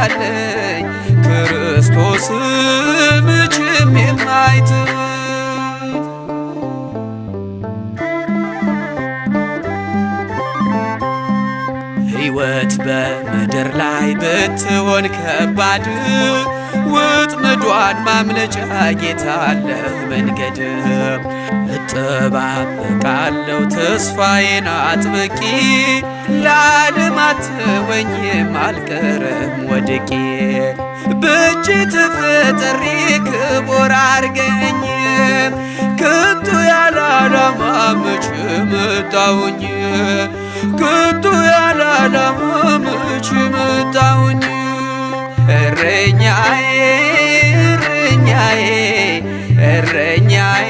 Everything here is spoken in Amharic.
አለኝ ክርስቶስ መቼም የማይተወኝ። ሕይወት በምድር ላይ ብትሆን ከባድ ወጥመዷን ማምለጫ ጌታ አለህ መንገድ። እጠባበቃለሁ ተስፋዬን አጥብቄ ለዓለም አትተወኝም አልቀርም ወድቄ። በእጅ ተፈጥሬ ክቡር አርገኝ ከቶ ያለ ዓላማ መቼ መጣሁኝ ከቶ ያለ ዓላማ መቼ መጣሁኝ። እረኛዬ እረኛዬ እረኛዬ